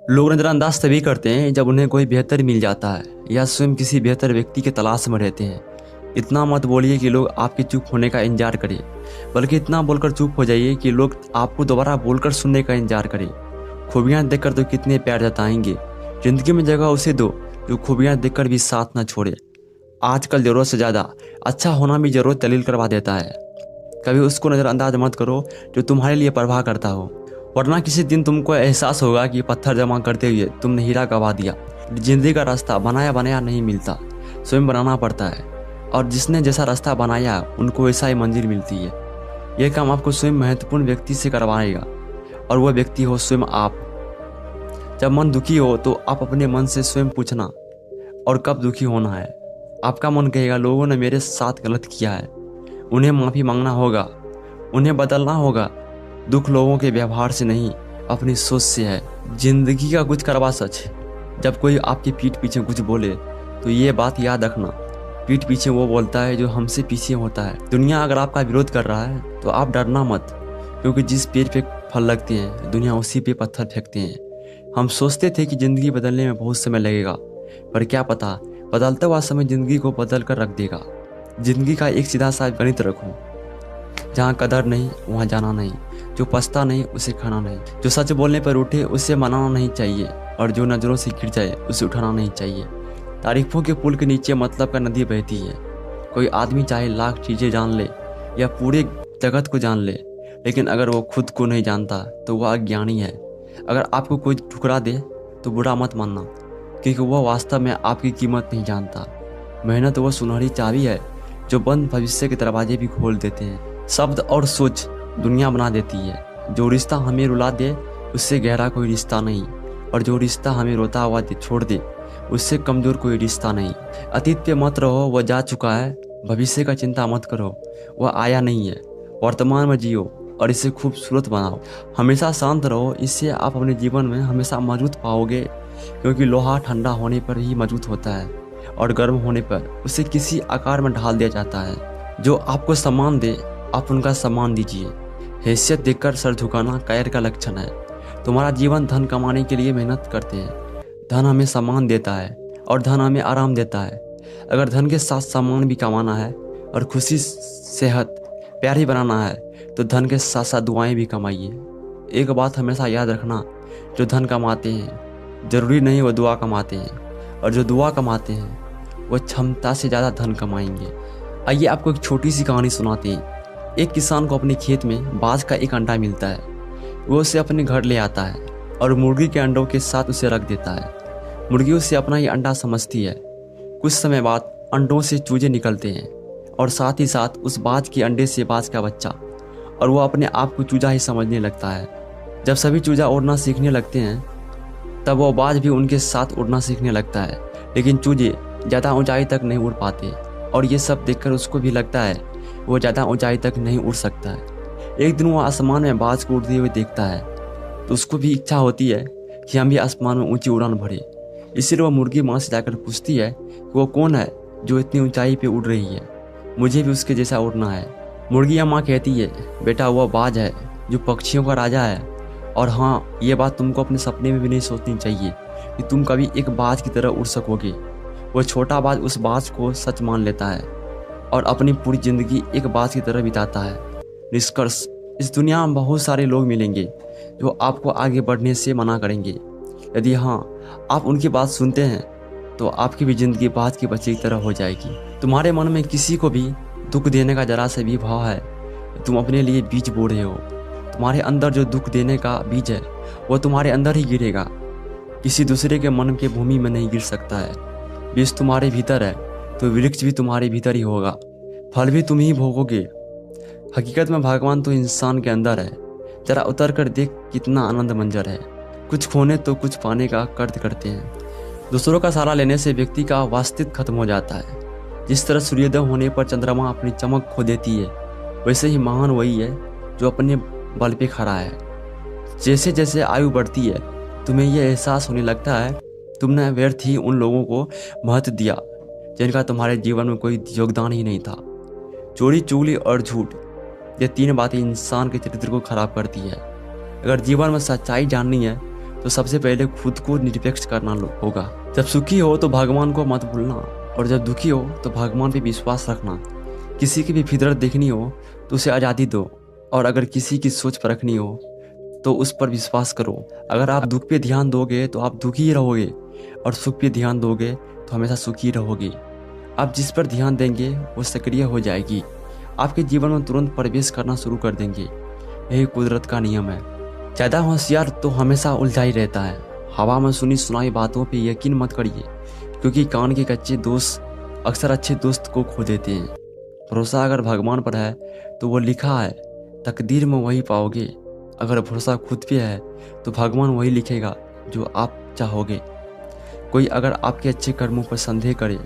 लोग नज़रअंदाज तभी करते हैं जब उन्हें कोई बेहतर मिल जाता है या स्वयं किसी बेहतर व्यक्ति की तलाश में रहते हैं। इतना मत बोलिए कि लोग आपके चुप होने का इंतजार करें, बल्कि इतना बोलकर चुप हो जाइए कि लोग आपको दोबारा बोलकर सुनने का इंतजार करें। खूबियाँ देखकर तो कितने प्यार जताएंगे, जिंदगी में जगह उसे दो जो खूबियाँ देखकर भी साथ न छोड़े। आजकल ज़रूरत से ज़्यादा अच्छा होना भी ज़रूरत दलील करवा देता है। कभी उसको नज़रअंदाज मत करो जो तुम्हारे लिए परवाह करता हो, वरना किसी दिन तुमको एहसास होगा कि पत्थर जमा करते हुए तुमने हीरा गवा दिया। जिंदगी का रास्ता बनाया बनाया नहीं मिलता, स्वयं बनाना पड़ता है। और जिसने जैसा रास्ता बनाया उनको वैसा ही मंजिल मिलती है। यह काम आपको स्वयं महत्वपूर्ण व्यक्ति से करवाएगा, और वह व्यक्ति हो स्वयं आप। जब मन दुखी हो तो आप अपने मन से स्वयं पूछना और कब दुखी होना है। आपका मन कहेगा लोगों ने मेरे साथ गलत किया है, उन्हें माफ़ी मांगना होगा, उन्हें बदलना होगा। दुख लोगों के व्यवहार से नहीं, अपनी सोच से है। जिंदगी का कुछ करवा सच, जब कोई आपके पीठ पीछे कुछ बोले तो ये बात याद रखना, पीठ पीछे वो बोलता है जो हमसे पीछे होता है। दुनिया अगर आपका विरोध कर रहा है तो आप डरना मत, क्योंकि जिस पेड़ पे फल लगते हैं दुनिया उसी पे पत्थर फेंकते हैं। हम सोचते थे कि ज़िंदगी बदलने में बहुत समय लगेगा, पर क्या पता बदलता हुआ समय ज़िंदगी को बदल कर रख देगा। ज़िंदगी का एक सीधा सा गणित रखो, जहाँ कदर नहीं वहाँ जाना नहीं, जो पछता नहीं उसे खाना नहीं, जो सच बोलने पर उठे उसे मनाना नहीं चाहिए, और जो नज़रों से गिर जाए उसे उठाना नहीं चाहिए। तारीफों के पुल के नीचे मतलब का नदी बहती है। कोई आदमी चाहे लाख चीज़ें जान ले या पूरे जगत को जान ले, लेकिन अगर वो खुद को नहीं जानता तो वह अज्ञानी है। अगर आपको कोई ठुकरा दे तो बुरा मत मानना, क्योंकि वह वास्तव में आपकी कीमत नहीं जानता। मेहनत वह सुनहरी चाबी है जो बंद भविष्य के दरवाजे भी खोल देते हैं। शब्द और सोच दुनिया बना देती है। जो रिश्ता हमें रुला दे उससे गहरा कोई रिश्ता नहीं, और जो रिश्ता हमें रोता हुआ छोड़ दे उससे कमज़ोर कोई रिश्ता नहीं। अतीत पे मत रहो, वह जा चुका है। भविष्य का चिंता मत करो, वह आया नहीं है। वर्तमान में जियो और इसे खूबसूरत बनाओ। हमेशा शांत रहो, इससे आप अपने जीवन में हमेशा मजबूत पाओगे, क्योंकि लोहा ठंडा होने पर ही मजबूत होता है, और गर्म होने पर उसे किसी आकार में ढाल दिया जाता है। जो आपको सम्मान दे आप उनका सम्मान दीजिए। हैसियत देखकर सर झुकाना कायर का लक्षण है। तुम्हारा जीवन धन कमाने के लिए मेहनत करते हैं। धन हमें सम्मान देता है और धन हमें आराम देता है। अगर धन के साथ सम्मान भी कमाना है और खुशी, सेहत, प्यार ही बनाना है तो धन के साथ साथ दुआएं भी कमाइए। एक बात हमेशा याद रखना, जो धन कमाते हैं ज़रूरी नहीं वो दुआ कमाते हैं, और जो दुआ कमाते हैं वो क्षमता से ज़्यादा धन कमाएंगे। आइए आपको एक छोटी सी कहानी सुनाते हैं। एक किसान को अपने खेत में बाज का एक अंडा मिलता है। वो उसे अपने घर ले आता है और मुर्गी के अंडों के साथ उसे रख देता है। मुर्गी उसे अपना ही अंडा समझती है। कुछ समय बाद अंडों से चूजे निकलते हैं, और साथ ही साथ उस बाज के अंडे से बाज का बच्चा, और वो अपने आप को चूजा ही समझने लगता है। जब सभी चूजा उड़ना सीखने लगते हैं तब वो बाज भी उनके साथ उड़ना सीखने लगता है, लेकिन चूजे ज़्यादा ऊंचाई तक नहीं उड़ पाते, और ये सब देखकर उसको भी लगता है वो ज़्यादा ऊंचाई तक नहीं उड़ सकता है। एक दिन वो आसमान में बाज को उड़ते हुए देखता है, तो उसको भी इच्छा होती है कि हम भी आसमान में ऊंची उड़ान भरे। इसीलिए वह मुर्गी माँ से जाकर पूछती है कि वो कौन है जो इतनी ऊंचाई पे उड़ रही है, मुझे भी उसके जैसा उड़ना है। मुर्गी माँ कहती है, बेटा वह बाज है जो पक्षियों का राजा है, और हाँ ये बात तुमको अपने सपने में भी नहीं सोचनी चाहिए कि तुम कभी एक बाज की तरह उड़ सकोगे। वह छोटा बाज उस बाज को सच मान लेता है और अपनी पूरी ज़िंदगी एक बाज की तरह बिताता है। निष्कर्ष, इस दुनिया में बहुत सारे लोग मिलेंगे जो आपको आगे बढ़ने से मना करेंगे। यदि हाँ आप उनकी बात सुनते हैं तो आपकी भी ज़िंदगी बाज की बच्चे की तरह हो जाएगी। तुम्हारे मन में किसी को भी दुख देने का जरा सा भी भाव है, तुम अपने लिए बीज बो रहे हो। तुम्हारे अंदर जो दुख देने का बीज है वो तुम्हारे अंदर ही गिरेगा, किसी दूसरे के मन के भूमि में नहीं गिर सकता है। बीज तुम्हारे भीतर है तो वृक्ष भी तुम्हारे भीतर ही होगा, फल भी तुम ही भोगोगे। हकीकत में भगवान तो इंसान के अंदर है। जरा उतर कर देख कितना आनंद मंजर है। कुछ खोने तो कुछ पाने का कर्ज करते हैं। दूसरों का सहारा लेने से व्यक्ति का वास्तविक खत्म हो जाता है। जिस तरह सूर्योदय होने पर चंद्रमा अपनी चमक खो देती है, वैसे ही महान वही है जो अपने बल पे खड़ा है। जैसे जैसे आयु बढ़ती है तुम्हें यह एहसास होने लगता है तुमने व्यर्थ ही उन लोगों को महत्व दिया जिनका तुम्हारे जीवन में कोई योगदान ही नहीं था। चोरी, चुगली और झूठ, ये तीन बातें इंसान के चरित्र को खराब करती है। अगर जीवन में सच्चाई जाननी है तो सबसे पहले खुद को निरपेक्ष करना होगा। जब सुखी हो तो भगवान को मत भूलना, और जब दुखी हो तो भगवान पे विश्वास रखना। किसी की भी फितरत देखनी हो तो उसे आज़ादी दो, और अगर किसी की सोच परखनी हो तो उस पर विश्वास करो। अगर आप दुख पे ध्यान दोगे तो आप दुखी ही रहोगे, और सुख पे ध्यान दोगे तो हमेशा सुखी रहोगे। आप जिस पर ध्यान देंगे वो सक्रिय हो जाएगी, आपके जीवन में तुरंत प्रवेश करना शुरू कर देंगे। यही कुदरत का नियम है। ज़्यादा होशियार तो हमेशा उलझा ही रहता है। हवा में सुनी सुनाई बातों पे यकीन मत करिए, क्योंकि कान के कच्चे दोस्त अक्सर अच्छे दोस्त को खो देते हैं। भरोसा अगर भगवान पर है तो वो लिखा है तकदीर में वही पाओगे। अगर भरोसा खुद पे है तो भगवान वही लिखेगा जो आप चाहोगे। कोई अगर आपके अच्छे कर्मों पर संदेह करे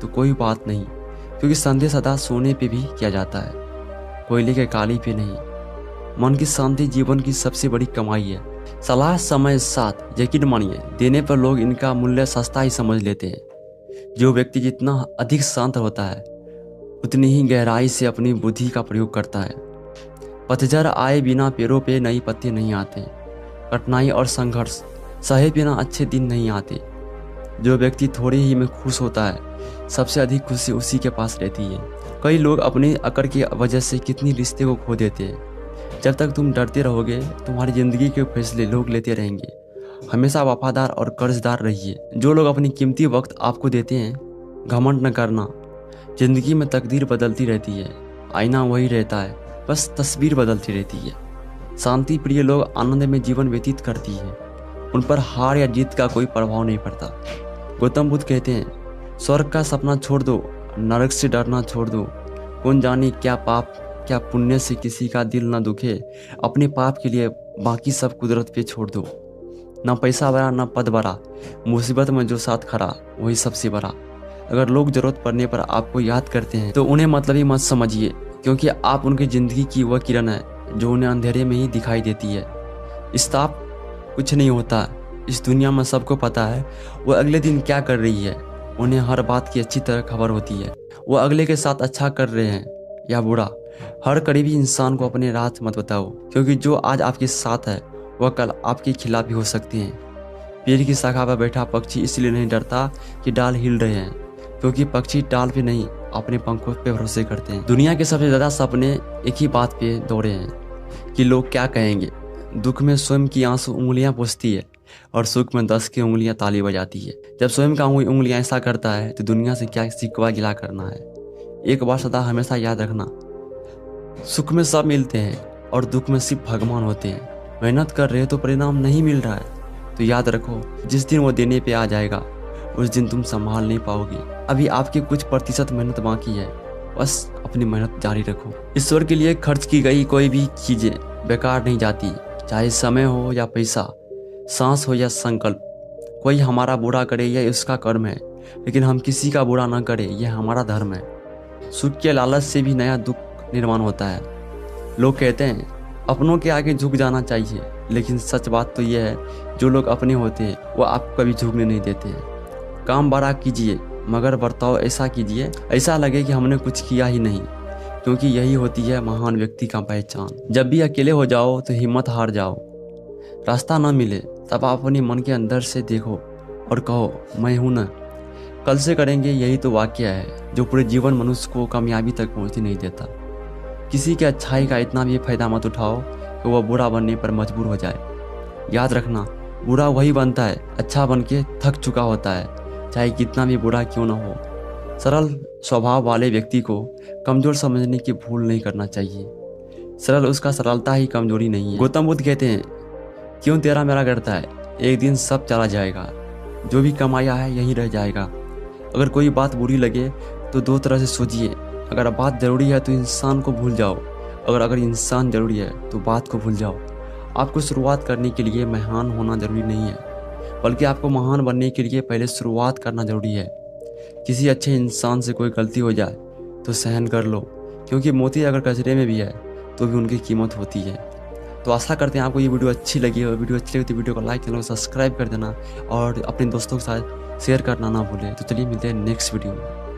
तो कोई बात नहीं, क्योंकि संदेह सदा सोने पे भी किया जाता है, कोयले के काली पे नहीं। मन की शांति जीवन की सबसे बड़ी कमाई है। सलाह समय साथ, यकीन मानिए देने पर लोग इनका मूल्य सस्ता ही समझ लेते हैं। जो व्यक्ति जितना अधिक शांत होता है उतनी ही गहराई से अपनी बुद्धि का प्रयोग करता है। पतझड़ आए बिना पेड़ों पे नई पत्ते नहीं आते। कठिनाई और संघर्ष सहे बिना अच्छे दिन नहीं आते। जो व्यक्ति थोड़े ही में खुश होता है सबसे अधिक खुशी उसी के पास रहती है। कई लोग अपनी अकड़ की वजह से कितनी रिश्ते को खो देते हैं। जब तक तुम डरते रहोगे तुम्हारी जिंदगी के फैसले लोग लेते रहेंगे। हमेशा वफादार और कर्जदार रहिए। जो लोग अपनी कीमती वक्त आपको देते हैं, घमंड न करना। जिंदगी में तकदीर बदलती रहती है, आईना वही रहता है, बस तस्वीर बदलती रहती है। शांति प्रिय लोग आनंद में जीवन व्यतीत करती है, उन पर हार या जीत का कोई प्रभाव नहीं पड़ता। गौतम बुद्ध कहते हैं स्वर्ग का सपना छोड़ दो, नरक से डरना छोड़ दो। कौन जाने क्या पाप क्या पुण्य से किसी का दिल न दुखे। अपने पाप के लिए बाकी सब कुदरत पे छोड़ दो। ना पैसा बड़ा ना पद बड़ा, मुसीबत में जो साथ खड़ा वही सबसे बड़ा। अगर लोग जरूरत पड़ने पर आपको याद करते हैं तो उन्हें मतलबी मत समझिए, क्योंकि आप उनकी जिंदगी की वह किरण है जो उन्हें अंधेरे में ही दिखाई देती है। इस्ताप कुछ नहीं होता। इस दुनिया में सबको पता है वो अगले दिन क्या कर रही है। उन्हें हर बात की अच्छी तरह खबर होती है। वो अगले के साथ अच्छा कर रहे हैं या बुरा। हर करीबी इंसान को अपने राज मत बताओ, क्योंकि जो आज आपके साथ है वह कल आपके खिलाफ भी हो सकते हैं। पेड़ की शाखा पर बैठा पक्षी इसलिए नहीं डरता कि डाल हिल रहे हैं, क्योंकि पक्षी डाल पे नहीं अपने पंखों पे भरोसे करते हैं। दुनिया के सबसे ज्यादा सपने एक ही बात पे दौड़े हैं कि लोग क्या कहेंगे। दुख में स्वयं की आंसू उंगलियां पोंछती है और सुख में 10 की उंगलियां ताली बजाती है। जब स्वयं का उंगलियां ऐसा करता है तो दुनिया से क्या शिकवा गिला करना है। एक बार सदा हमेशा याद रखना, सुख में सब मिलते हैं और दुख में सिर्फ भगवान होते हैं। मेहनत कर रहे हो तो परिणाम नहीं मिल रहा है तो याद रखो जिस दिन वो देने पे आ जाएगा उस दिन तुम संभाल नहीं पाओगे। अभी आपकी कुछ प्रतिशत मेहनत बाकी है, बस अपनी मेहनत जारी रखो। ईश्वर के लिए खर्च की गई कोई भी चीजें बेकार नहीं जाती, चाहे समय हो या पैसा, सांस हो या संकल्प। कोई हमारा बुरा करे यह उसका कर्म है, लेकिन हम किसी का बुरा ना करें यह हमारा धर्म है। सुख के लालच से भी नया दुख निर्माण होता है। लोग कहते हैं अपनों के आगे झुक जाना चाहिए, लेकिन सच बात तो यह है जो लोग अपने होते हैं वो आपको कभी झुकने नहीं देते हैं। काम बड़ा कीजिए मगर बर्ताव ऐसा कीजिए ऐसा लगे कि हमने कुछ किया ही नहीं, क्योंकि यही होती है महान व्यक्ति का पहचान। जब भी अकेले हो जाओ तो हिम्मत हार जाओ। रास्ता ना मिले तब आप अपने मन के अंदर से देखो और कहो मैं हूं ना। कल से करेंगे यही तो वाक्य है जो पूरे जीवन मनुष्य को कामयाबी तक पहुंचने नहीं देता। किसी के अच्छाई का इतना भी फायदा मत उठाओ कि वह बुरा बनने पर मजबूर हो जाए। याद रखना बुरा वही बनता है अच्छा बन के थक चुका होता है, चाहे कितना भी बुरा क्यों ना हो। सरल स्वभाव वाले व्यक्ति को कमजोर समझने की भूल नहीं करना चाहिए। सरल उसका सरलता ही कमजोरी नहीं है। गौतम बुद्ध कहते हैं क्यों तेरा मेरा करता है, एक दिन सब चला जाएगा, जो भी कमाया है यहीं रह जाएगा। अगर कोई बात बुरी लगे तो दो तरह से सोचिए। अगर बात जरूरी है तो इंसान को भूल जाओ, अगर इंसान जरूरी है तो बात को भूल जाओ। आपको शुरुआत करने के लिए महान होना जरूरी नहीं है, बल्कि आपको महान बनने के लिए पहले शुरुआत करना जरूरी है। किसी अच्छे इंसान से कोई गलती हो जाए तो सहन कर लो, क्योंकि मोती अगर कचरे में भी है तो भी उनकी कीमत होती है। तो आशा करते हैं आपको ये वीडियो अच्छी लगी हो। वीडियो अच्छी लगी तो वीडियो को लाइक, चैनल को सब्सक्राइब कर देना और अपने दोस्तों के साथ शेयर करना ना भूलें। तो चलिए मिलते हैं नेक्स्ट वीडियो में।